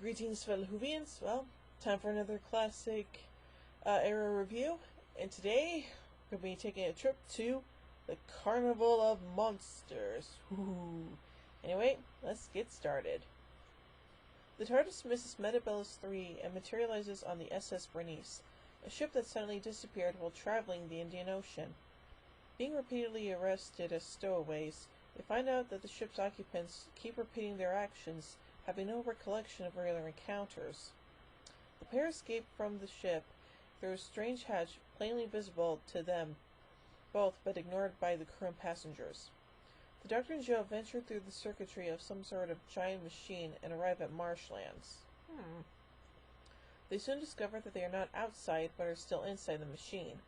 Greetings, fellow Whovians. Well, time for another classic era review, and today we're going to be taking a trip to the Carnival of Monsters. Ooh. Anyway, let's get started. The TARDIS misses Metabellus 3 and materializes on the SS Bernice, a ship that suddenly disappeared while traveling the Indian Ocean. Being repeatedly arrested as stowaways, they find out that the ship's occupants keep repeating their actions, having no recollection of earlier encounters. The pair escape from the ship through a strange hatch plainly visible to them both but ignored by the crew and passengers. The Doctor and Jo venture through the circuitry of some sort of giant machine and arrive at marshlands. They soon discover that they are not outside but are still inside the machine.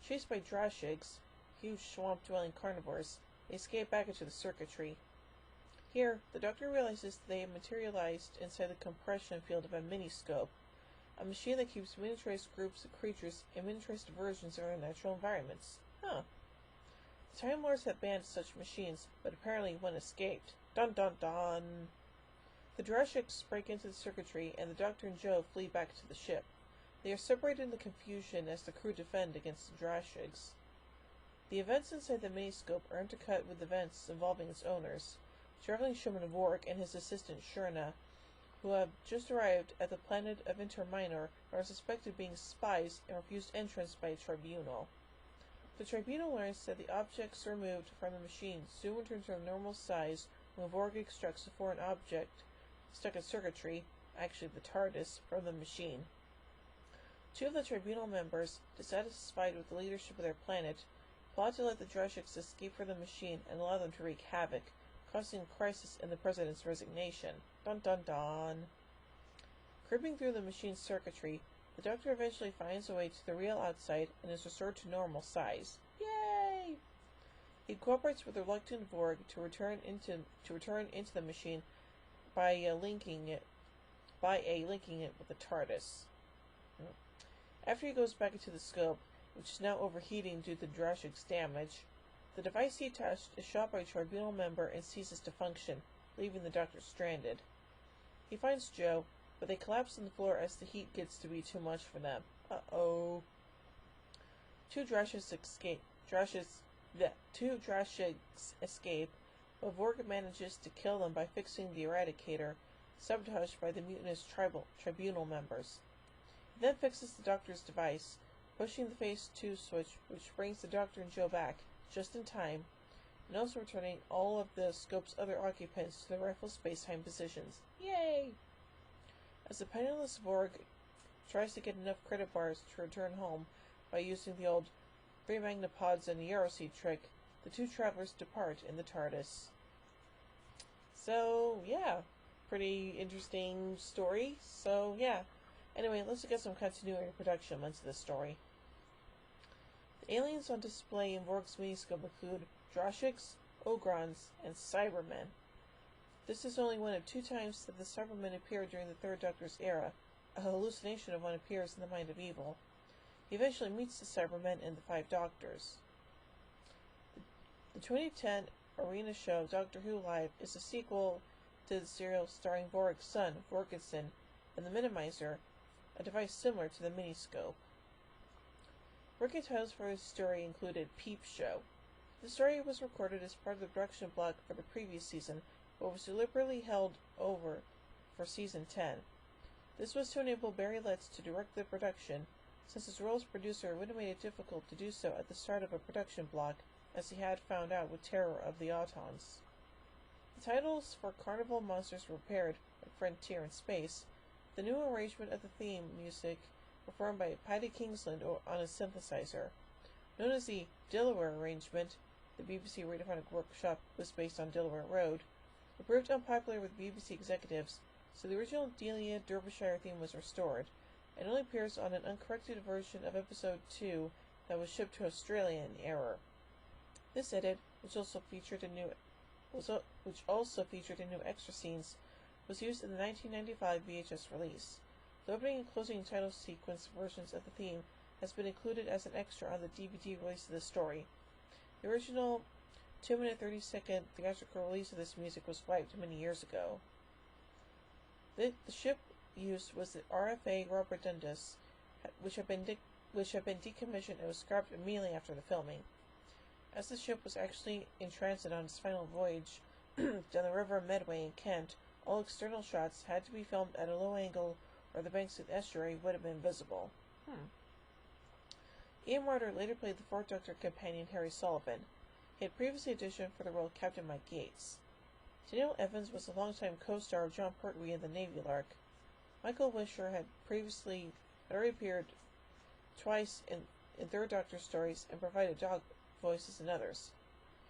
Chased by Drashigs, huge swamp-dwelling carnivores, they escape back into the circuitry. Here, the Doctor realizes that they have materialized inside the compression field of a miniscope, a machine that keeps miniaturized groups of creatures in miniaturized versions of their natural environments. The Time Lords had banned such machines, but apparently one escaped. Dun dun dun! The Drashigs break into the circuitry, and the Doctor and Jo flee back to the ship. They are separated in the confusion as the crew defend against the Drashigs. The events inside the miniscope are intercut with events involving its owners, traveling showman Vork and his assistant Shurna, who have just arrived at the planet of Interminor, are suspected of being spies and refused entrance by a tribunal. The tribunal learns that the objects removed from the machine soon return to their normal size when Vork extracts a foreign object stuck in circuitry, actually the TARDIS, from the machine. Two of the tribunal members, dissatisfied with the leadership of their planet, plot to let the Drashigs escape from the machine and allow them to wreak havoc, causing a crisis in the president's resignation. Dun dun dun! Creeping through the machine's circuitry, the Doctor eventually finds a way to the real outside and is restored to normal size. Yay! He cooperates with the reluctant Vorg to return into the machine by linking it with the TARDIS. After he goes back into the scope, which is now overheating due to Drashig's damage, the device he touched is shot by a tribunal member and ceases to function, leaving the Doctor stranded. He finds Jo, but they collapse on the floor as the heat gets to be too much for them. Uh-oh. Two Drashigs escape, but Vork manages to kill them by fixing the Eradicator, sabotaged by the mutinous tribunal members. He then fixes the Doctor's device, pushing the Phase 2 switch, which brings the Doctor and Jo back, just in time, and also returning all of the scope's other occupants to their rightful space-time positions. Yay! As the penniless Vorg tries to get enough credit bars to return home by using the old 3 magnapods and a Euroseed trick, the two travelers depart in the TARDIS. So, yeah, pretty interesting story. So, yeah. Anyway, let's look at some continuity and production elements of this story. The aliens on display in Vork's miniscope include Drashigs, Ogrons, and Cybermen. This is only one of 2 times that the Cybermen appear during the Third Doctor's era. A hallucination of one appears in the mind of evil. He eventually meets the Cybermen in the 5 Doctors. The 2010 arena show Doctor Who Live is a sequel to the serial starring Vork's son, Vorkinson, and the Minimizer, a device similar to the miniscope. Working titles for this story included Peep Show. The story was recorded as part of the production block for the previous season, but was deliberately held over for season 10. This was to enable Barry Letts to direct the production, since his role as producer would have made it difficult to do so at the start of a production block, as he had found out with Terror of the Autons. The titles for Carnival of Monsters were paired, like Frontier in Space, the new arrangement of the theme music performed by Paddy Kingsland on a synthesizer. Known as the Delaware arrangement, the BBC Radiophonic Workshop was based on Delaware Road, it proved unpopular with BBC executives, so the original Delia Derbyshire theme was restored, and only appears on an uncorrected version of episode 2 that was shipped to Australia in error. This edit, which also featured new extra scenes, was used in the 1995 VHS release. The opening and closing title sequence versions of the theme has been included as an extra on the DVD release of the story. The original 2-minute 30-second theatrical release of this music was wiped many years ago. The ship used was the RFA Roberdundus, which had been decommissioned and was scrapped immediately after the filming. As the ship was actually in transit on its final voyage down the River Medway in Kent, all external shots had to be filmed at a low angle or the banks of the estuary would have been visible. Ian Marter later played the Fourth Doctor companion Harry Sullivan. He had previously auditioned for the role of Captain Mike Yates. Daniel Evans was a longtime co-star of John Pertwee in The Navy Lark. Michael Wisher had already appeared twice in Third Doctor stories and provided dog voices in others.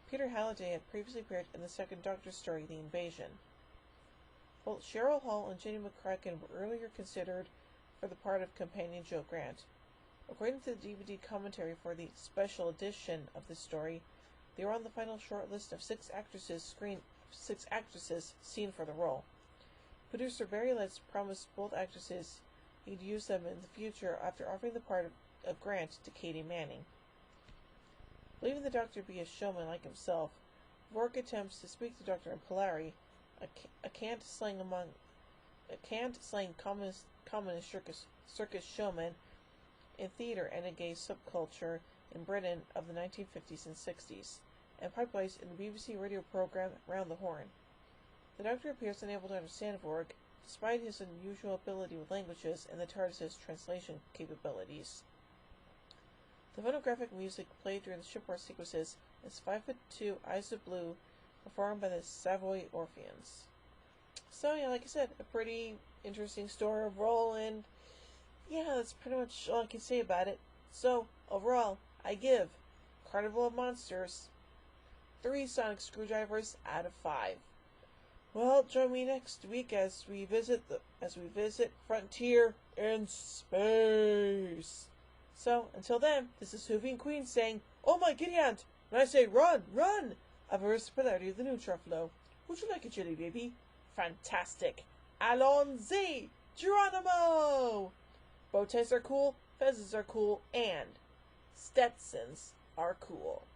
Peter Halliday had previously appeared in the Second Doctor story, The Invasion. Both Cheryl Hall and Jenny McCracken were earlier considered for the part of companion Jo Grant. According to the DVD commentary for the special edition of this story, they were on the final short list of six actresses seen for the role. Producer Barry Letts promised both actresses he'd use them in the future after offering the part of Grant to Katie Manning. Believing the Doctor to be a showman like himself, Rourke attempts to speak the Doctor in Polari, a cant slang commonest circus showman in theatre and a gay subculture in Britain of the 1950s and 60s, and pipewise in the BBC radio program Round the Horn. The Doctor appears unable to understand Rourke, despite his unusual ability with languages and the TARDIS's translation capabilities. The phonographic music played during the shipboard sequences is 5'2" Eyes of Blue, performed by the Savoy Orpheans. So yeah, like I said, a pretty interesting story overall, and yeah, that's pretty much all I can say about it. So, overall, I give Carnival of Monsters 3 sonic screwdrivers out of 5. Well, join me next week as we visit Frontier in Space. So, until then, this is Hoovian Queen saying, "Oh my giddy aunt!" When I say run, run! I've reversed the polarity of the neutral flow. Would you like a chili, baby? Fantastic! Allons-y! Geronimo! Bow ties are cool, fezzes are cool, and Stetsons are cool.